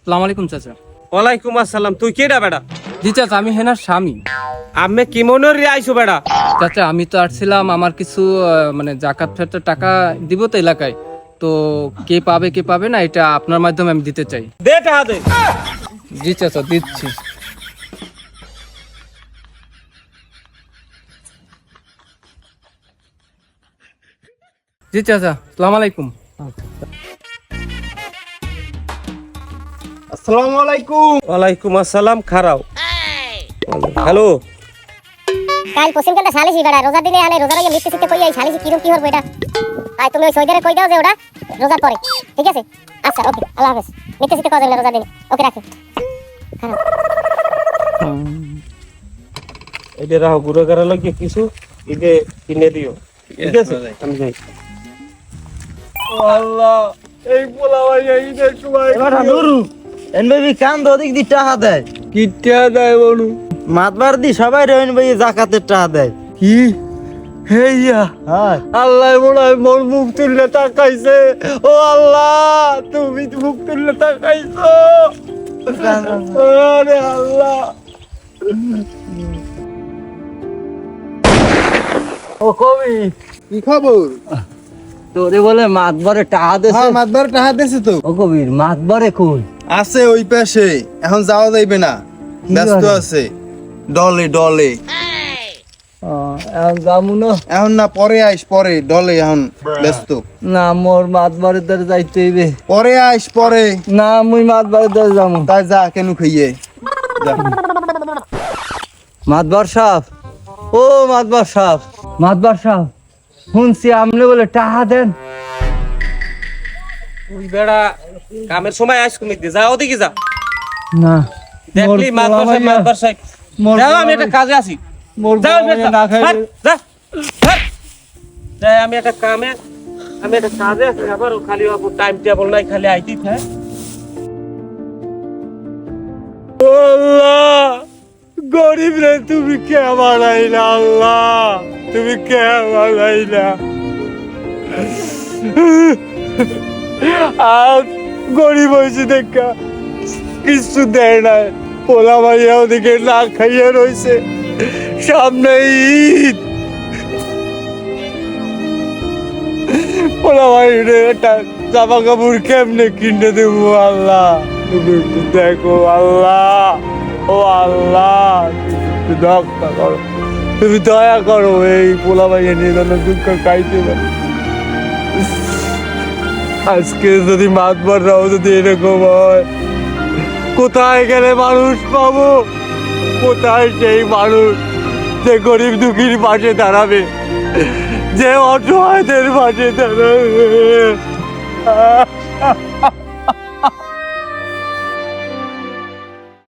আসসালামু আলাইকুম চাচা। ওয়ালাইকুম আসসালাম। তুই কেডা বেড়া? জি চাচা, আমি হেনার স্বামী। আমি কি মনে রে আইছো বেড়া? চাচা আমি তো আসছিলাম, আমার কিছু মানে জাকাত ফেরতের টাকা দিব তো এলাকায়, তো কে পাবে না এটা আপনার মাধ্যমে আমি দিতে চাই। দে টাকা দে। জি চাচা দিচ্ছি। জি চাচা, আসসালামু আলাইকুম। আসসালামু আলাইকুম। ওয়ালাইকুম আসসালাম। খারাও। হ্যালো। কাল পশ্চিমকালটা শালিশি বেড়া রোজার দিনে আনে রোজার আগে মিথ্যে সিথ্যে কই আই শালিশি কিরম কি হবে এটা? তাই তুমি ওই সৈদারে কই দাও যে ওটা রোজার পরে, ঠিক আছে? আচ্ছা ওকে, আল্লাহ হাফেজ। মিথ্যে সিথ্যে কই যাবে না রোজার দিনে। ওকে রাখি। এটা রাহো গুড়া করা লাগে কিছু ইদে কিনে দিও। ঠিক আছে আমি যাই। আল্লাহ এই পোলা ভাই এই যে সময় এবার নুরু এনবি কান দদিক দি টাকা দেয়, কিটা দেয় বলু মাতবার দি সবাই রহিন ভাই জাকাতের টাকা দেয়। কি হেইয়া হ্যাঁ আল্লাহ মনে হয় মোর মুখ তুললে তাকাইছে। ও আল্লাহ তুমি মুখ তুললে তাকাইছো। আরে আল্লাহ। ও কবি কি খবর? তোরে বলে মাতবারে টাকা দেছে। হ্যাঁ মাতবার টাকা দিয়েছে তো। ও কবির মাতবারে কই? আছে ওই পাশে, এখন যাওয়া যাইবে না, ব্যস্ত আছে। ডলে ডলে এখন যামু না। এখন না, পরে আইস, পরে ডলে এখন ব্যস্ত। না মোর মাতবারে দ্বারে যাইতে হইবে। পরে আইস পরে। না মুই মাতবারে দ্বারে যামু। তাই যা কেন খাইয়ে যা। মাতবার সাহেব, ও মাতবার সাহেব, মাতবার সাহেব শুনছি আমনে বলে টাকা দেন। ওই বেড়া কামের সময় আইস কমি দে। যা ওদিকে যা। না দেখলি মাতবার সাহেব মাতবার সাহেব। যাও আমি একটা কাজে আছি। যাও না খাইলে যা। যাই আমি একটা কাজে আছি। আবার খালি টাইম টেবল নাই, খালি আইতেই থাকে। আল্লাহ গরিব রে তুমি কে বানাইলা? আল্লাহ তুমি কে বানাইলা? আর গরিব হয়েছে দেখা কিছু দেয় না। পোলা ভাইয়া ওদিকে না খাইয়ে রয়েছে, সামনে ঈদ। পোলা ভাই রে একটা জামা কাপড় কেমনে কিনে দেবো? আল্লাহ তুমি একটু দেখো। আল্লাহ ও আল্লাহ তুমি একটু রক্ষা করো, তুমি দয়া করো। এই পোলা ভাইয়া নিয়ে যেন দুঃখ খাইতে পারে। আজকে যদি মাতবাররাও যদি এরকম হয়, কোথায় গেলে মানুষ পাবো? কোথায় সেই মানুষ যে গরিব দুঃখীর পাশে দাঁড়াবে, যে অসহায়দের পাশে দাঁড়াবে?